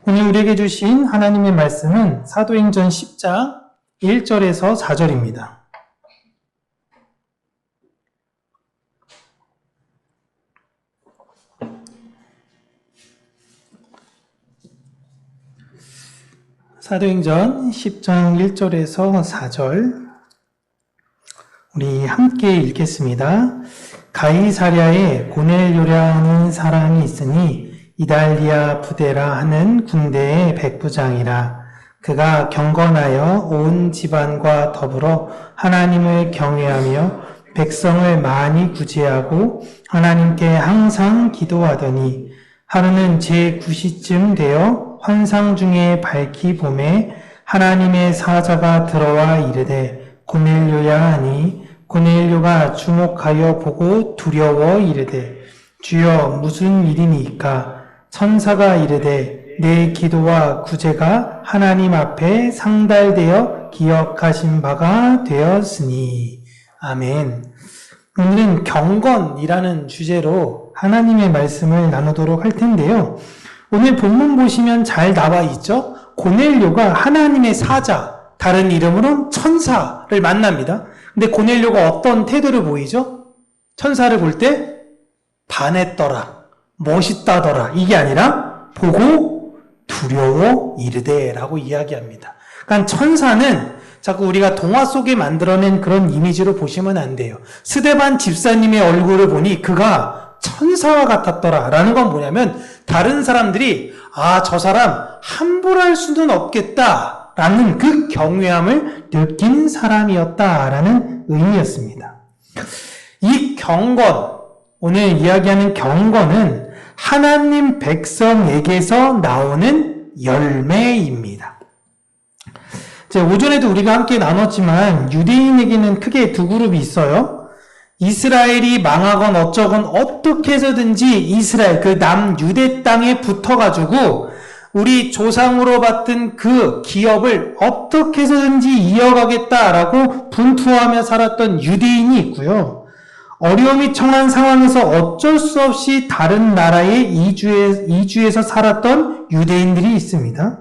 오늘 우리에게 주신 하나님의 말씀은 사도행전 10장 1절에서 4절입니다. 사도행전 10장 1절에서 4절 우리 함께 읽겠습니다. 가이사랴에 고넬료라는 사람이 있으니 이달리아 부데라 하는 군대의 백부장이라. 그가 경건하여 온 집안과 더불어 하나님을 경외하며 백성을 많이 구제하고 하나님께 항상 기도하더니 하루는 제9시쯤 되어 환상 중에 밝히 보매 하나님의 사자가 들어와 이르되 고넬료야 하니 고넬료가 주목하여 보고 두려워 이르되 주여 무슨 일이니까? 천사가 이르되 내 기도와 구제가 하나님 앞에 상달되어 기억하신 바가 되었으니. 아멘. 오늘은 경건이라는 주제로 하나님의 말씀을 나누도록 할 텐데요. 오늘 본문 보시면 잘 나와 있죠? 고넬료가 하나님의 사자, 다른 이름으로는 천사를 만납니다. 근데 고넬료가 어떤 태도를 보이죠? 천사를 볼 때 반했더라, 멋있다더라, 이게 아니라 보고 두려워 이르되 라고 이야기합니다. 그러니까 천사는 자꾸 우리가 동화 속에 만들어낸 그런 이미지로 보시면 안 돼요. 스데반 집사님의 얼굴을 보니 그가 천사와 같았더라 라는 건 뭐냐면 다른 사람들이 저 사람 함부로 할 수는 없겠다 라는 그 경외함을 느낀 사람이었다라는 의미였습니다. 이 경건, 오늘 이야기하는 경건은 하나님 백성에게서 나오는 열매입니다. 오전에도 우리가 함께 나눴지만 유대인에게는 크게 두 그룹이 있어요. 이스라엘이 망하건 어쩌건 어떻게 해서든지 이스라엘, 그 남유대 땅에 붙어가지고 우리 조상으로 받던 그 기업을 어떻게 해서든지 이어가겠다라고 분투하며 살았던 유대인이 있고요. 어려움이 처한 상황에서 어쩔 수 없이 다른 나라에 이주해서 살았던 유대인들이 있습니다.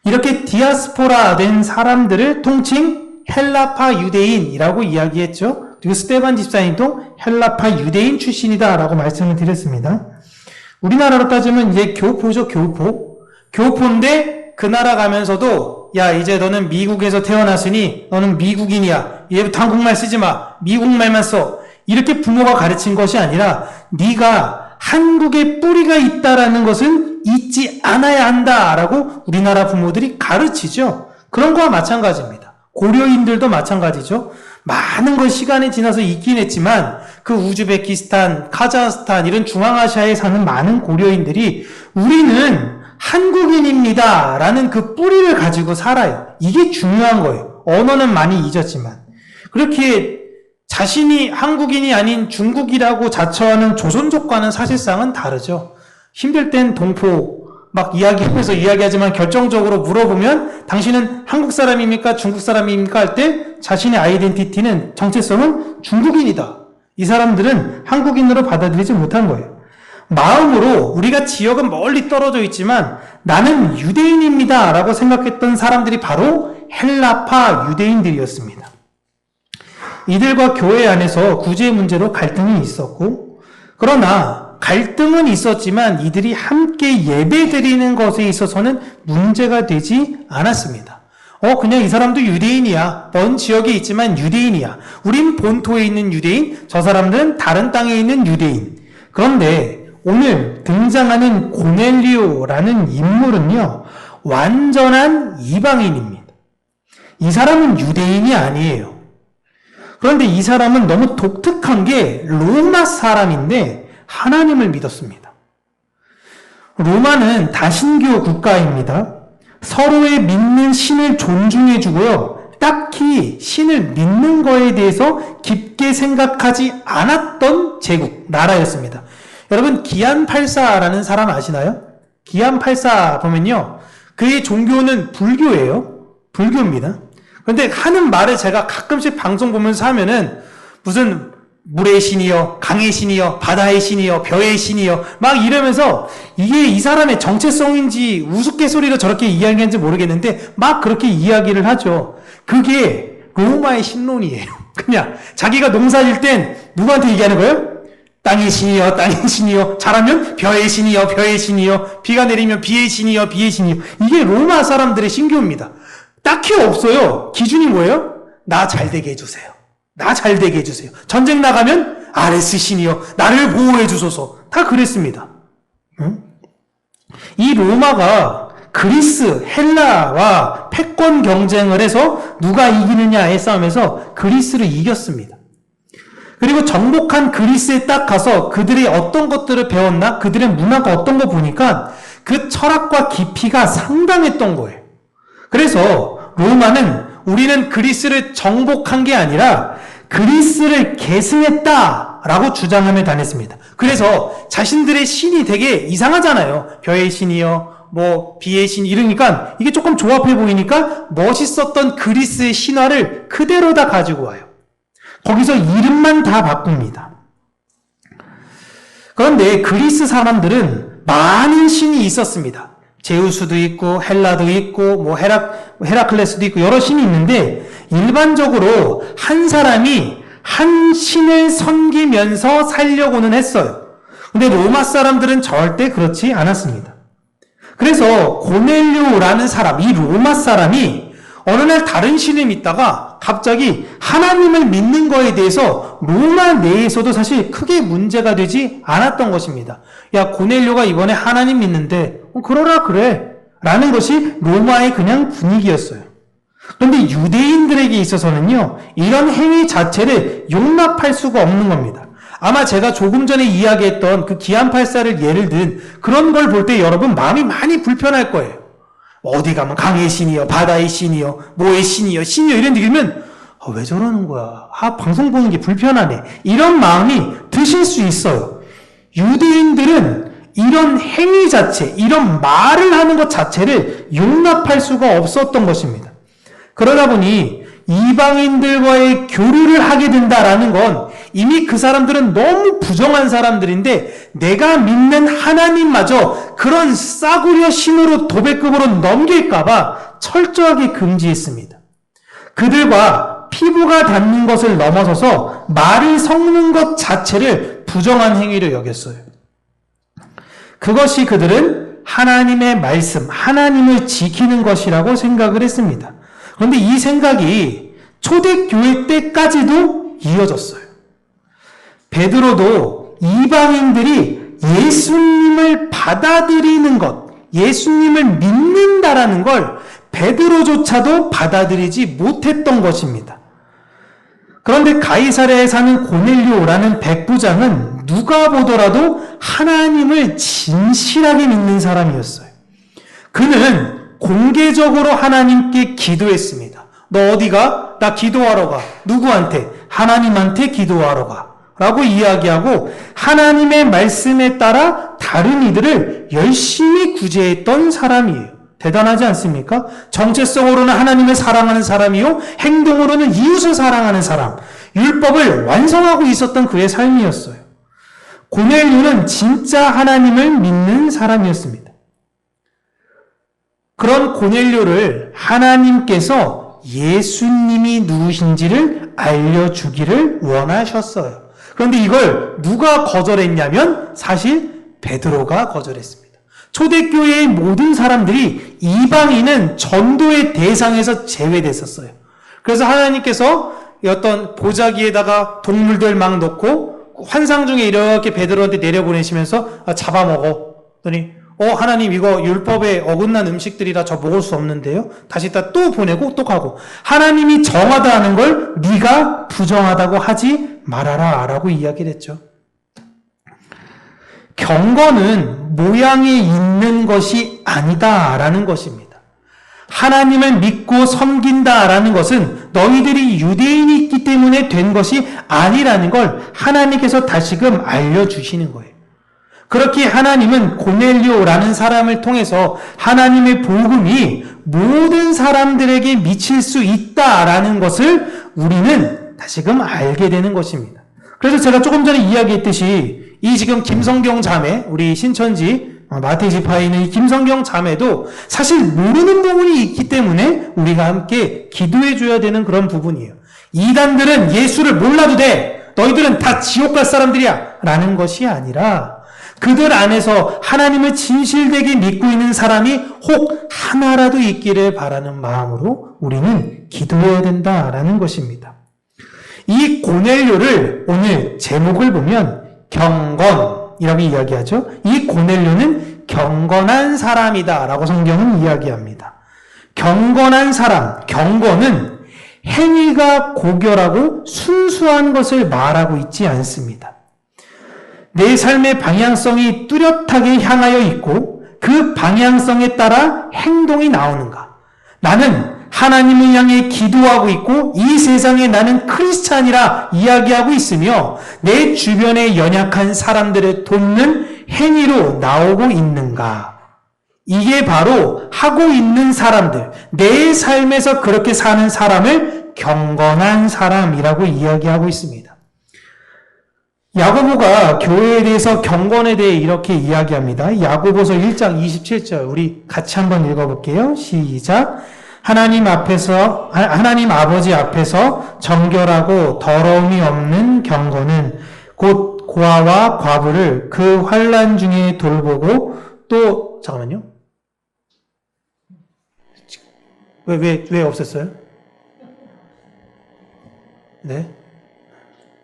이렇게 디아스포라 된 사람들을 통칭 헬라파 유대인이라고 이야기했죠. 그리고 스데반 집사님도 헬라파 유대인 출신이다라고 말씀을 드렸습니다. 우리나라로 따지면 이제 교포죠, 교포. 교포인데 그 나라 가면서도 야, 이제 너는 미국에서 태어났으니 너는 미국인이야. 얘부터 한국말 쓰지 마. 미국말만 써. 이렇게 부모가 가르친 것이 아니라 네가 한국에 뿌리가 있다라는 것은 잊지 않아야 한다라고 우리나라 부모들이 가르치죠. 그런 거와 마찬가지입니다. 고려인들도 마찬가지죠. 많은 걸 시간이 지나서 있긴 했지만 그 우즈베키스탄, 카자흐스탄 이런 중앙아시아에 사는 많은 고려인들이 우리는 한국인입니다 라는 그 뿌리를 가지고 살아요. 이게 중요한 거예요. 언어는 많이 잊었지만. 그렇게 자신이 한국인이 아닌 중국이라고 자처하는 조선족과는 사실상은 다르죠. 힘들 땐 동포 막 이야기하면서 이야기하지만 결정적으로 물어보면 당신은 한국 사람입니까? 중국 사람입니까? 할 때 자신의 아이덴티티는 정체성은 중국인이다. 이 사람들은 한국인으로 받아들이지 못한 거예요. 마음으로 우리가 지역은 멀리 떨어져 있지만 나는 유대인입니다 라고 생각했던 사람들이 바로 헬라파 유대인들이었습니다. 이들과 교회 안에서 구제 문제로 갈등이 있었고, 그러나 갈등은 있었지만 이들이 함께 예배드리는 것에 있어서는 문제가 되지 않았습니다. 그냥 이 사람도 유대인이야. 먼 지역에 있지만 유대인이야. 우린 본토에 있는 유대인, 저 사람들은 다른 땅에 있는 유대인. 그런데 오늘 등장하는 고넬료라는 인물은요, 완전한 이방인입니다. 이 사람은 유대인이 아니에요. 그런데 이 사람은 너무 독특한 게 로마 사람인데 하나님을 믿었습니다. 로마는 다신교 국가입니다. 서로의 믿는 신을 존중해주고요. 딱히 신을 믿는 거에 대해서 깊게 생각하지 않았던 제국, 나라였습니다. 여러분, 기안84라는 사람 아시나요? 기안84 보면요. 그의 종교는 불교예요. 불교입니다. 그런데 하는 말을 제가 가끔씩 방송 보면서 하면은 무슨 물의 신이여, 강의 신이여, 바다의 신이여, 벼의 신이여 막 이러면서 이게 이 사람의 정체성인지 우스갯소리로 저렇게 이야기하는지 모르겠는데 막 그렇게 이야기를 하죠. 그게 로마의 신론이에요. 그냥 자기가 농사질 땐 누구한테 얘기하는 거예요? 땅의 신이여, 땅의 신이여. 잘하면 벼의 신이여, 벼의 신이여. 비가 내리면 비의 신이여, 비의 신이여. 이게 로마 사람들의 신교입니다. 딱히 없어요. 기준이 뭐예요? 나 잘되게 해주세요. 나 잘되게 해주세요. 전쟁 나가면 아레스 신이여, 나를 보호해 주소서. 다 그랬습니다. 응? 이 로마가 그리스, 헬라와 패권 경쟁을 해서 누가 이기느냐의 싸움에서 그리스를 이겼습니다. 그리고 정복한 그리스에 딱 가서 그들이 어떤 것들을 배웠나? 그들의 문화가 어떤 거 보니까 그 철학과 깊이가 상당했던 거예요. 그래서 로마는 우리는 그리스를 정복한 게 아니라 그리스를 계승했다라고 주장하며 다녔습니다. 그래서 자신들의 신이 되게 이상하잖아요. 벼의 신이요, 뭐 비의 신 이러니까 이게 조금 조합해 보이니까 멋있었던 그리스의 신화를 그대로 다 가지고 와요. 거기서 이름만 다 바꿉니다. 그런데 그리스 사람들은 많은 신이 있었습니다. 제우스도 있고 헬라도 있고 뭐 헤라클레스도 있고 여러 신이 있는데 일반적으로 한 사람이 한 신을 섬기면서 살려고는 했어요. 근데 로마 사람들은 절대 그렇지 않았습니다. 그래서 고넬료라는 사람, 이 로마 사람이 어느 날 다른 신을 믿다가 갑자기 하나님을 믿는 거에 대해서 로마 내에서도 사실 크게 문제가 되지 않았던 것입니다. 야, 고넬료가 이번에 하나님 믿는데 그러라 그래 라는 것이 로마의 그냥 분위기였어요. 그런데 유대인들에게 있어서는요, 이런 행위 자체를 용납할 수가 없는 겁니다. 아마 제가 조금 전에 이야기했던 그 기안84를 예를 든 그런 걸 볼 때 여러분 마음이 많이 불편할 거예요. 어디 가면 강의 신이여, 바다의 신이여, 뭐의 신이여, 신이여 이런 얘기면 왜 저러는 거야? 방송 보는 게 불편하네. 이런 마음이 드실 수 있어요. 유대인들은 이런 행위 자체, 이런 말을 하는 것 자체를 용납할 수가 없었던 것입니다. 그러다 보니 이방인들과의 교류를 하게 된다라는 건 이미 그 사람들은 너무 부정한 사람들인데 내가 믿는 하나님마저 그런 싸구려 신으로 도배급으로 넘길까봐 철저하게 금지했습니다. 그들과 피부가 닿는 것을 넘어서서 말을 섞는 것 자체를 부정한 행위로 여겼어요. 그것이 그들은 하나님의 말씀, 하나님을 지키는 것이라고 생각을 했습니다. 그런데 이 생각이 초대교회 때까지도 이어졌어요. 베드로도 이방인들이 예수님을 받아들이는 것, 예수님을 믿는다라는 걸 베드로조차도 받아들이지 못했던 것입니다. 그런데 가이사랴에 사는 고넬료라는 백부장은 누가 보더라도 하나님을 진실하게 믿는 사람이었어요. 그는 공개적으로 하나님께 기도했습니다. 너 어디가? 나 기도하러 가. 누구한테? 하나님한테 기도하러 가. 라고 이야기하고 하나님의 말씀에 따라 다른 이들을 열심히 구제했던 사람이에요. 대단하지 않습니까? 정체성으로는 하나님을 사랑하는 사람이요, 행동으로는 이웃을 사랑하는 사람, 율법을 완성하고 있었던 그의 삶이었어요. 고넬료는 진짜 하나님을 믿는 사람이었습니다. 그런 고넬료를 하나님께서 예수님이 누구신지를 알려주기를 원하셨어요. 그런데 이걸 누가 거절했냐면 사실 베드로가 거절했습니다. 초대교회의 모든 사람들이 이방인은 전도의 대상에서 제외됐었어요. 그래서 하나님께서 어떤 보자기에다가 동물들 막 놓고 환상 중에 이렇게 베드로한테 내려보내시면서 잡아먹어. 그러니 하나님 이거 율법에 어긋난 음식들이라 저 먹을 수 없는데요. 다시 또 보내고 또 가고. 하나님이 정하다 하는 걸 네가 부정하다고 하지 말아라 라고 이야기를 했죠. 경건은 모양에 있는 것이 아니다라는 것입니다. 하나님을 믿고 섬긴다라는 것은 너희들이 유대인이 있기 때문에 된 것이 아니라는 걸 하나님께서 다시금 알려주시는 거예요. 그렇게 하나님은 고넬료라는 사람을 통해서 하나님의 복음이 모든 사람들에게 미칠 수 있다라는 것을 우리는 다시금 알게 되는 것입니다. 그래서 제가 조금 전에 이야기했듯이 이 지금 김성경 자매, 우리 신천지 마태지파에 있는 이 김성경 자매도 사실 모르는 부분이 있기 때문에 우리가 함께 기도해 줘야 되는 그런 부분이에요. 이단들은 예수를 몰라도 돼. 너희들은 다 지옥 갈 사람들이야. 라는 것이 아니라 그들 안에서 하나님을 진실되게 믿고 있는 사람이 혹 하나라도 있기를 바라는 마음으로 우리는 기도해야 된다라는 것입니다. 이 고넬료를 오늘 제목을 보면 경건이라고 이야기하죠. 이 고넬료는 경건한 사람이다 라고 성경은 이야기합니다. 경건한 사람, 경건은 행위가 고결하고 순수한 것을 말하고 있지 않습니다. 내 삶의 방향성이 뚜렷하게 향하여 있고 그 방향성에 따라 행동이 나오는가? 나는 하나님을 향해 기도하고 있고 이 세상에 나는 크리스찬이라 이야기하고 있으며 내 주변에 연약한 사람들을 돕는 행위로 나오고 있는가? 이게 바로 하고 있는 사람들, 내 삶에서 그렇게 사는 사람을 경건한 사람이라고 이야기하고 있습니다. 야고보가 교회에 대해서 경건에 대해 이렇게 이야기합니다. 야고보서 1장 27절 우리 같이 한번 읽어볼게요. 시작. 하나님 아버지 앞에서 정결하고 더러움이 없는 경건은 곧 고아와 과부를 그 환난 중에 돌보고 또 잠깐만요. 왜 없었어요? 네.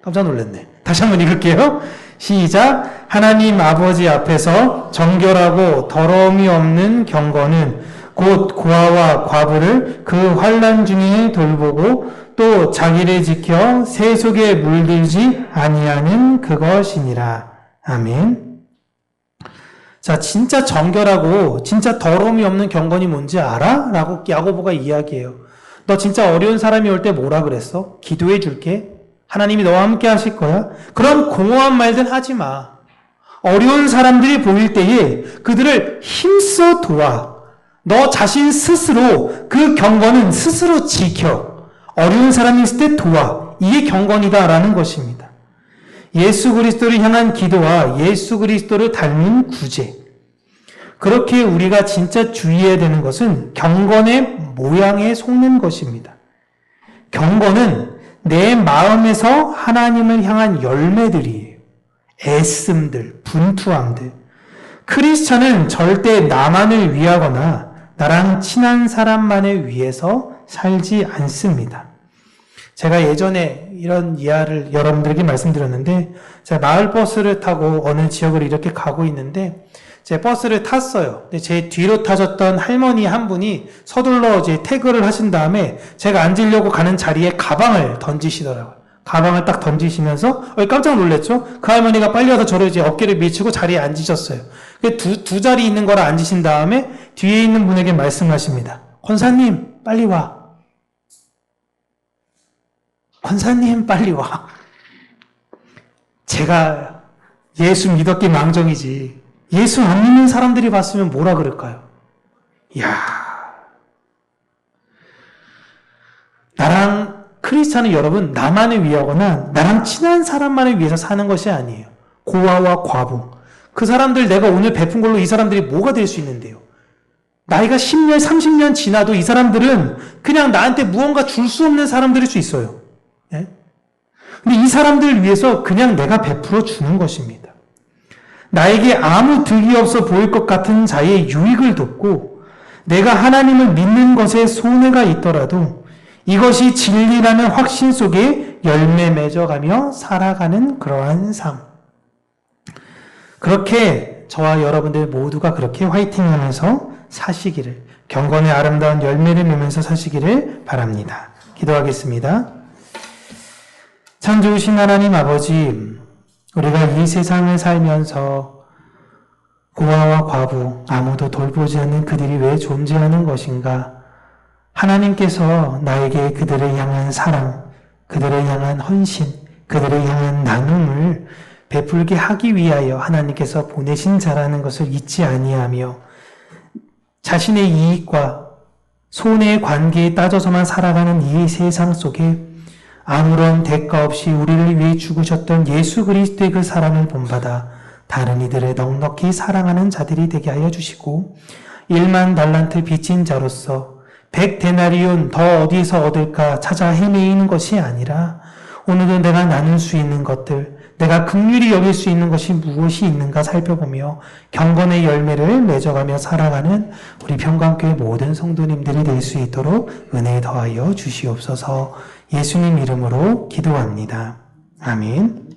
깜짝 놀랐네. 다시 한번 읽을게요. 시작. 하나님 아버지 앞에서 정결하고 더러움이 없는 경건은 곧 고아와 과부를 그 환난 중에 돌보고 또 자기를 지켜 세속에 물들지 아니하는 그것이니라. 아멘. 자, 진짜 정결하고 진짜 더러움이 없는 경건이 뭔지 알아? 라고 야고보가 이야기해요. 너 진짜 어려운 사람이 올 때 뭐라 그랬어? 기도해 줄게. 하나님이 너와 함께 하실 거야. 그런 공허한 말들 하지 마. 어려운 사람들이 보일 때에 그들을 힘써 도와. 너 자신 스스로 그 경건은 스스로 지켜. 어려운 사람이 있을 때 도와. 이게 경건이다라는 것입니다. 예수 그리스도를 향한 기도와 예수 그리스도를 닮은 구제. 그렇게 우리가 진짜 주의해야 되는 것은 경건의 모양에 속는 것입니다. 경건은 내 마음에서 하나님을 향한 열매들이에요. 애씀들, 분투함들. 크리스천은 절대 나만을 위하거나 나랑 친한 사람만을 위해서 살지 않습니다. 제가 예전에 이런 이야기를 여러분들에게 말씀드렸는데 제가 마을버스를 타고 어느 지역을 이렇게 가고 있는데 제 버스를 탔어요. 근데 제 뒤로 타셨던 할머니 한 분이 서둘러 이제 태그를 하신 다음에 제가 앉으려고 가는 자리에 가방을 던지시더라고요. 가방을 딱 던지시면서 깜짝 놀랐죠? 그 할머니가 빨리 와서 저를 이제 어깨를 밀치고 자리에 앉으셨어요. 두 자리 있는 거라 앉으신 다음에 뒤에 있는 분에게 말씀하십니다. 권사님, 빨리 와. 권사님, 빨리 와. 제가 예수 믿었기 망정이지. 예수 안 믿는 사람들이 봤으면 뭐라 그럴까요? 이야. 나랑 크리스찬은 여러분 나만을 위하거나 나랑 친한 사람만을 위해서 사는 것이 아니에요. 고아와 과부. 그 사람들 내가 오늘 베푼 걸로 이 사람들이 뭐가 될 수 있는데요? 나이가 10년, 30년 지나도 이 사람들은 그냥 나한테 무언가 줄 수 없는 사람들일 수 있어요. 예? 근데 이 사람들을 위해서 그냥 내가 베풀어 주는 것입니다. 나에게 아무 득이 없어 보일 것 같은 자의 유익을 돕고 내가 하나님을 믿는 것에 손해가 있더라도 이것이 진리라는 확신 속에 열매 맺어가며 살아가는 그러한 삶. 그렇게 저와 여러분들 모두가 그렇게 화이팅하면서 사시기를, 경건의 아름다운 열매를 맺으면서 사시기를 바랍니다. 기도하겠습니다. 참 좋으신 하나님 아버지, 우리가 이 세상을 살면서 고아와 과부, 아무도 돌보지 않는 그들이 왜 존재하는 것인가? 하나님께서 나에게 그들을 향한 사랑, 그들을 향한 헌신, 그들을 향한 나눔을 베풀게 하기 위하여 하나님께서 보내신 자라는 것을 잊지 아니하며 자신의 이익과 손해의 관계에 따져서만 살아가는 이 세상 속에 아무런 대가 없이 우리를 위해 죽으셨던 예수 그리스도의 그 사랑을 본받아 다른 이들을 넉넉히 사랑하는 자들이 되게 하여 주시고 1만 달란트 빚진 자로서 100데나리온 더 어디서 얻을까 찾아 헤매이는 것이 아니라 오늘도 내가 나눌 수 있는 것들, 내가 긍휼히 여길 수 있는 것이 무엇이 있는가 살펴보며 경건의 열매를 맺어가며 살아가는 우리 평강교회 모든 성도님들이 될 수 있도록 은혜 더하여 주시옵소서. 예수님 이름으로 기도합니다. 아멘.